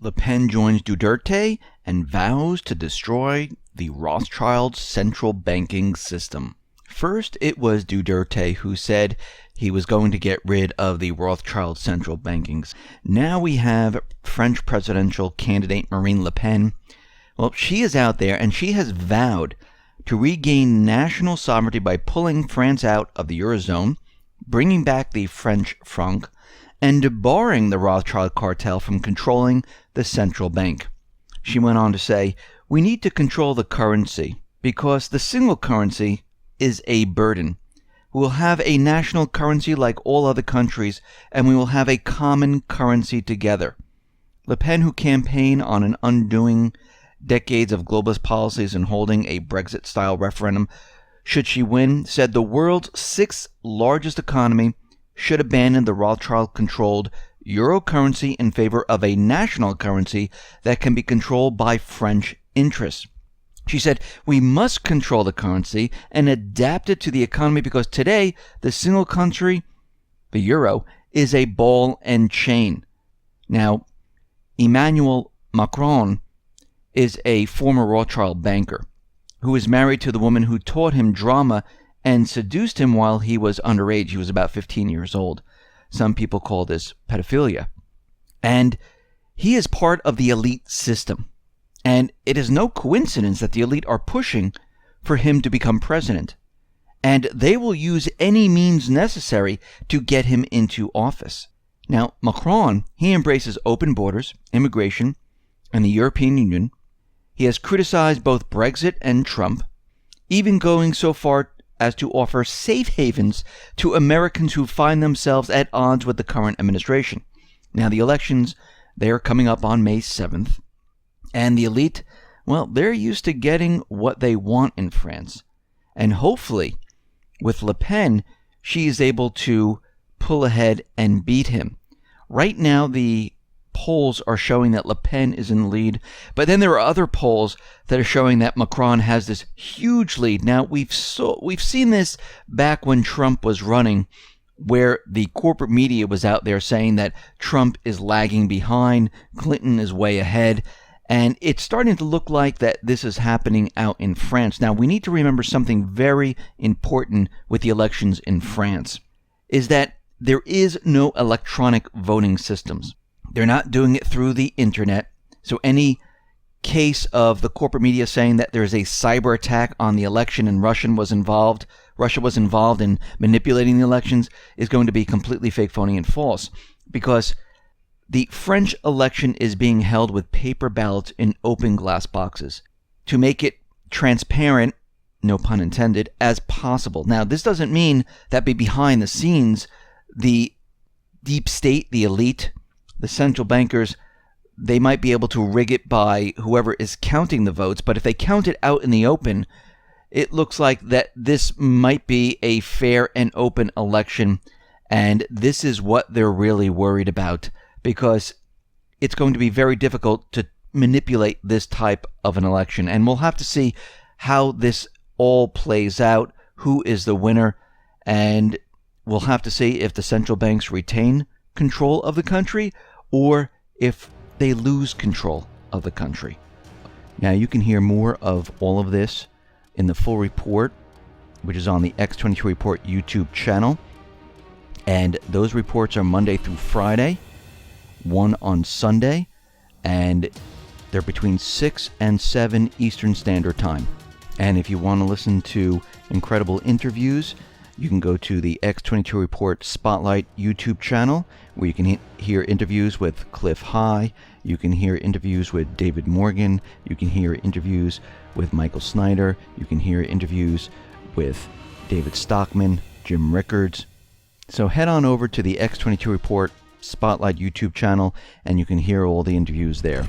Le Pen joins Duterte and vows to destroy the Rothschild central banking system. First, it was Duterte who said he was going to get rid of the Rothschild central bankings. Now we have French presidential candidate Marine Le Pen. Well, she is out there and she has vowed to regain national sovereignty by pulling France out of the Eurozone, bringing back the French franc, and debarring the Rothschild cartel from controlling the central bank. She went on to say, "We need to control the currency because the single currency is a burden. We will have a national currency like all other countries, and we will have a common currency together." Le Pen, who campaigned on an undoing decades of globalist policies and holding a Brexit-style referendum, should she win, said the world's sixth largest economy should abandon the Rothschild-controlled euro currency in favor of a national currency that can be controlled by French interests. She said, "We must control the currency and adapt it to the economy because today the single country, the euro, is a ball and chain." Now, Emmanuel Macron is a former Rothschild banker who is married to the woman who taught him drama and seduced him while he was underage. He was about 15 years old. Some people call this pedophilia. And he is part of the elite system. And it is no coincidence that the elite are pushing for him to become president. And they will use any means necessary to get him into office. Now, Macron, he embraces open borders, immigration, and the European Union. He has criticized both Brexit and Trump, even going so far as to offer safe havens to Americans who find themselves at odds with the current administration. Now, the elections, they are coming up on May 7th, and the elite, well, they're used to getting what they want in France. And hopefully, with Le Pen, she is able to pull ahead and beat him. Right now, the polls are showing that Le Pen is in the lead, but then there are other polls that are showing that Macron has this huge lead. Now, we've seen this back when Trump was running, where the corporate media was out there saying that Trump is lagging behind, Clinton is way ahead, and it's starting to look like that this is happening out in France. Now, we need to remember something very important with the elections in France, is that there is no electronic voting systems. They're not doing it through the internet. So any case of the corporate media saying that there's a cyber attack on the election and Russia was involved in manipulating the elections is going to be completely fake, phony, and false. Because the French election is being held with paper ballots in open glass boxes to make it transparent, no pun intended, as possible. Now, this doesn't mean that behind the scenes, the deep state, the elite, the central bankers, they might be able to rig it by whoever is counting the votes, but if they count it out in the open, it looks like that this might be a fair and open election, and this is what they're really worried about, because it's going to be very difficult to manipulate this type of an election, and we'll have to see how this all plays out, who is the winner, and we'll have to see if the central banks retain control of the country or if they lose control of the country. Now, you can hear more of all of this in the full report, which is on the X22 Report YouTube channel. And those reports are Monday through Friday, one on Sunday, and they're between 6 and 7 Eastern Standard Time. And if you want to listen to incredible interviews, you can go to the X22 Report Spotlight YouTube channel, where you can hear interviews with Cliff High, you can hear interviews with David Morgan, you can hear interviews with Michael Snyder, you can hear interviews with David Stockman, Jim Rickards. So head on over to the X22 Report Spotlight YouTube channel, and you can hear all the interviews there.